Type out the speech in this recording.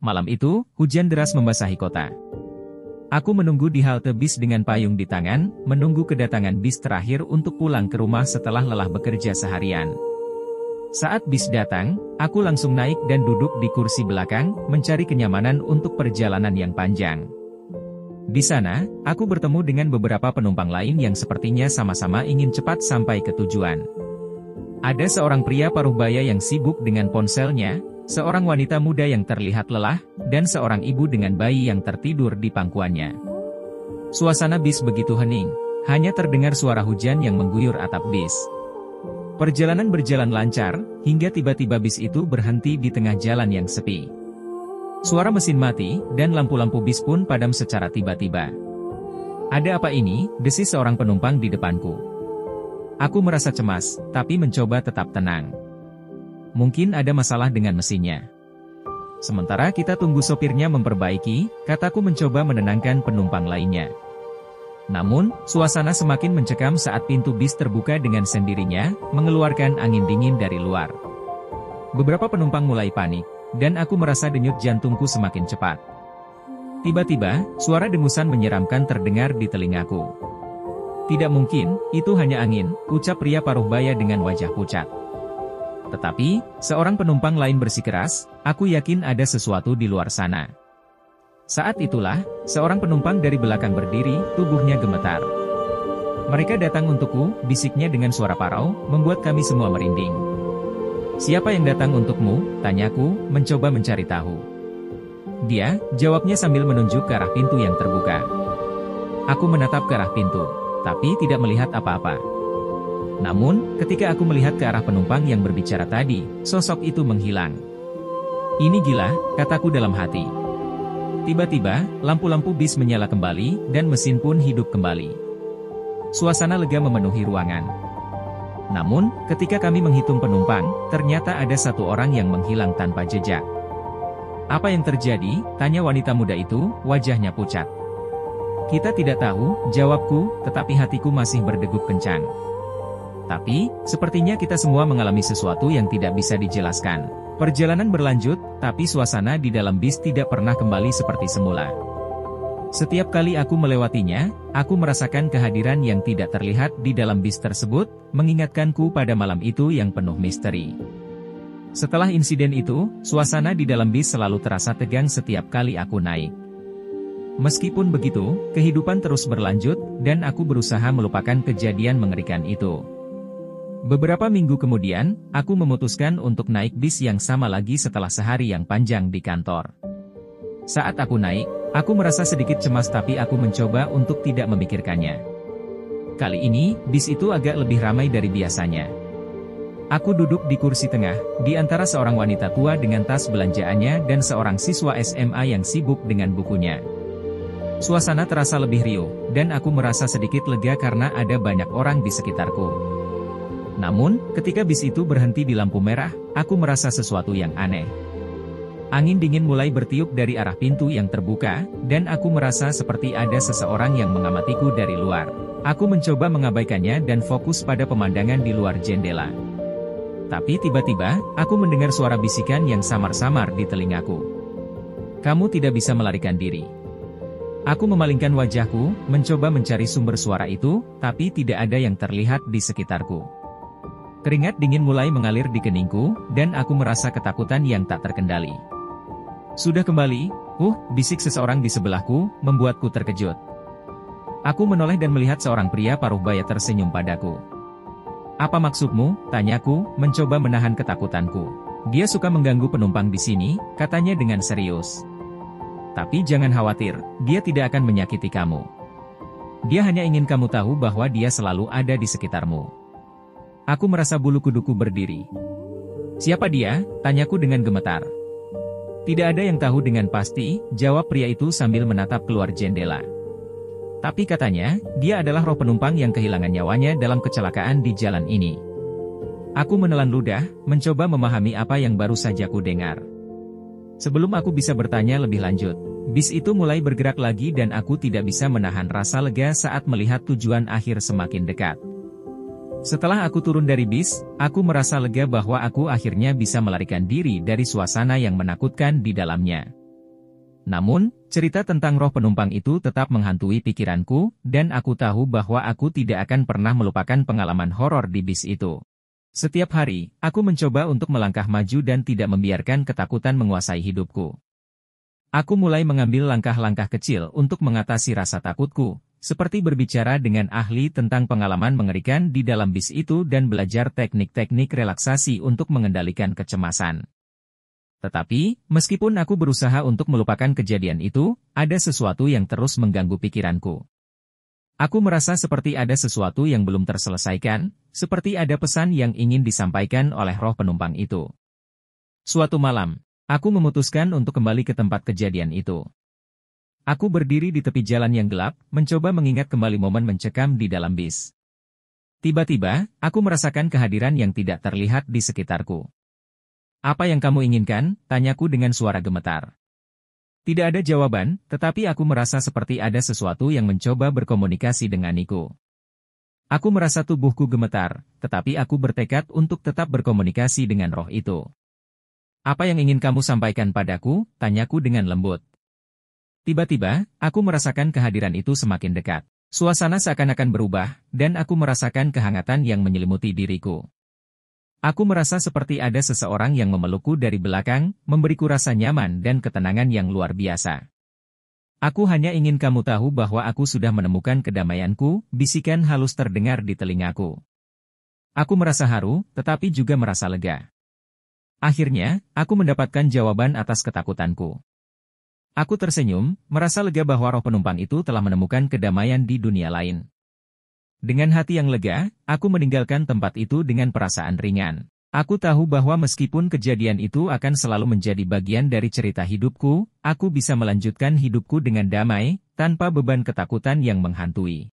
Malam itu, hujan deras membasahi kota. Aku menunggu di halte bis dengan payung di tangan, menunggu kedatangan bis terakhir untuk pulang ke rumah setelah lelah bekerja seharian. Saat bis datang, aku langsung naik dan duduk di kursi belakang, mencari kenyamanan untuk perjalanan yang panjang. Di sana, aku bertemu dengan beberapa penumpang lain yang sepertinya sama-sama ingin cepat sampai ke tujuan. Ada seorang pria paruh baya yang sibuk dengan ponselnya, seorang wanita muda yang terlihat lelah, dan seorang ibu dengan bayi yang tertidur di pangkuannya. Suasana bis begitu hening, hanya terdengar suara hujan yang mengguyur atap bis. Perjalanan berjalan lancar, hingga tiba-tiba bis itu berhenti di tengah jalan yang sepi. Suara mesin mati, dan lampu-lampu bis pun padam secara tiba-tiba. "Ada apa ini?" desis seorang penumpang di depanku. Aku merasa cemas, tapi mencoba tetap tenang. Mungkin ada masalah dengan mesinnya. Sementara kita tunggu sopirnya memperbaiki, kataku mencoba menenangkan penumpang lainnya. Namun, suasana semakin mencekam saat pintu bis terbuka dengan sendirinya, mengeluarkan angin dingin dari luar. Beberapa penumpang mulai panik, dan aku merasa denyut jantungku semakin cepat. Tiba-tiba, suara dengusan menyeramkan terdengar di telingaku. "Tidak mungkin, itu hanya angin," ucap pria paruh baya dengan wajah pucat. Tetapi, seorang penumpang lain bersikeras, "Aku yakin ada sesuatu di luar sana." Saat itulah, seorang penumpang dari belakang berdiri, tubuhnya gemetar. "Mereka datang untukku," bisiknya dengan suara parau, membuat kami semua merinding. "Siapa yang datang untukmu?" tanyaku, mencoba mencari tahu. "Dia," jawabnya sambil menunjuk ke arah pintu yang terbuka. Aku menatap ke arah pintu, tapi tidak melihat apa-apa. Namun, ketika aku melihat ke arah penumpang yang berbicara tadi, sosok itu menghilang. "Ini gila," kataku dalam hati. Tiba-tiba, lampu-lampu bis menyala kembali, dan mesin pun hidup kembali. Suasana lega memenuhi ruangan. Namun, ketika kami menghitung penumpang, ternyata ada satu orang yang menghilang tanpa jejak. "Apa yang terjadi?" tanya wanita muda itu, wajahnya pucat. "Kita tidak tahu," jawabku, tetapi hatiku masih berdegup kencang. Tapi, sepertinya kita semua mengalami sesuatu yang tidak bisa dijelaskan. Perjalanan berlanjut, tapi suasana di dalam bis tidak pernah kembali seperti semula. Setiap kali aku melewatinya, aku merasakan kehadiran yang tidak terlihat di dalam bis tersebut, mengingatkanku pada malam itu yang penuh misteri. Setelah insiden itu, suasana di dalam bis selalu terasa tegang setiap kali aku naik. Meskipun begitu, kehidupan terus berlanjut, dan aku berusaha melupakan kejadian mengerikan itu. Beberapa minggu kemudian, aku memutuskan untuk naik bis yang sama lagi setelah sehari yang panjang di kantor. Saat aku naik, aku merasa sedikit cemas tapi aku mencoba untuk tidak memikirkannya. Kali ini, bis itu agak lebih ramai dari biasanya. Aku duduk di kursi tengah, di antara seorang wanita tua dengan tas belanjaannya dan seorang siswa SMA yang sibuk dengan bukunya. Suasana terasa lebih riuh, dan aku merasa sedikit lega karena ada banyak orang di sekitarku. Namun, ketika bis itu berhenti di lampu merah, aku merasa sesuatu yang aneh. Angin dingin mulai bertiup dari arah pintu yang terbuka, dan aku merasa seperti ada seseorang yang mengamatiku dari luar. Aku mencoba mengabaikannya dan fokus pada pemandangan di luar jendela. Tapi tiba-tiba, aku mendengar suara bisikan yang samar-samar di telingaku. "Kamu tidak bisa melarikan diri." Aku memalingkan wajahku, mencoba mencari sumber suara itu, tapi tidak ada yang terlihat di sekitarku. Keringat dingin mulai mengalir di keningku, dan aku merasa ketakutan yang tak terkendali. "Sudah kembali?" bisik seseorang di sebelahku, membuatku terkejut. Aku menoleh dan melihat seorang pria paruh baya tersenyum padaku. "Apa maksudmu?" tanyaku, mencoba menahan ketakutanku. "Dia suka mengganggu penumpang di sini," katanya dengan serius. "Tapi jangan khawatir, dia tidak akan menyakiti kamu. Dia hanya ingin kamu tahu bahwa dia selalu ada di sekitarmu." Aku merasa bulu kuduku berdiri. "Siapa dia?" tanyaku dengan gemetar. "Tidak ada yang tahu dengan pasti," jawab pria itu sambil menatap keluar jendela. "Tapi katanya, dia adalah roh penumpang yang kehilangan nyawanya dalam kecelakaan di jalan ini." Aku menelan ludah, mencoba memahami apa yang baru saja ku dengar. Sebelum aku bisa bertanya lebih lanjut, bis itu mulai bergerak lagi dan aku tidak bisa menahan rasa lega saat melihat tujuan akhir semakin dekat. Setelah aku turun dari bis, aku merasa lega bahwa aku akhirnya bisa melarikan diri dari suasana yang menakutkan di dalamnya. Namun, cerita tentang roh penumpang itu tetap menghantui pikiranku, dan aku tahu bahwa aku tidak akan pernah melupakan pengalaman horor di bis itu. Setiap hari, aku mencoba untuk melangkah maju dan tidak membiarkan ketakutan menguasai hidupku. Aku mulai mengambil langkah-langkah kecil untuk mengatasi rasa takutku, seperti berbicara dengan ahli tentang pengalaman mengerikan di dalam bis itu dan belajar teknik-teknik relaksasi untuk mengendalikan kecemasan. Tetapi, meskipun aku berusaha untuk melupakan kejadian itu, ada sesuatu yang terus mengganggu pikiranku. Aku merasa seperti ada sesuatu yang belum terselesaikan, seperti ada pesan yang ingin disampaikan oleh roh penumpang itu. Suatu malam, aku memutuskan untuk kembali ke tempat kejadian itu. Aku berdiri di tepi jalan yang gelap, mencoba mengingat kembali momen mencekam di dalam bis. Tiba-tiba, aku merasakan kehadiran yang tidak terlihat di sekitarku. "Apa yang kamu inginkan?" tanyaku dengan suara gemetar. Tidak ada jawaban, tetapi aku merasa seperti ada sesuatu yang mencoba berkomunikasi denganiku. Aku merasa tubuhku gemetar, tetapi aku bertekad untuk tetap berkomunikasi dengan roh itu. "Apa yang ingin kamu sampaikan padaku?" tanyaku dengan lembut. Tiba-tiba, aku merasakan kehadiran itu semakin dekat. Suasana seakan-akan berubah, dan aku merasakan kehangatan yang menyelimuti diriku. Aku merasa seperti ada seseorang yang memelukku dari belakang, memberiku rasa nyaman dan ketenangan yang luar biasa. "Aku hanya ingin kamu tahu bahwa aku sudah menemukan kedamaianku," bisikan halus terdengar di telingaku. Aku merasa haru, tetapi juga merasa lega. Akhirnya, aku mendapatkan jawaban atas ketakutanku. Aku tersenyum, merasa lega bahwa roh penumpang itu telah menemukan kedamaian di dunia lain. Dengan hati yang lega, aku meninggalkan tempat itu dengan perasaan ringan. Aku tahu bahwa meskipun kejadian itu akan selalu menjadi bagian dari cerita hidupku, aku bisa melanjutkan hidupku dengan damai, tanpa beban ketakutan yang menghantui.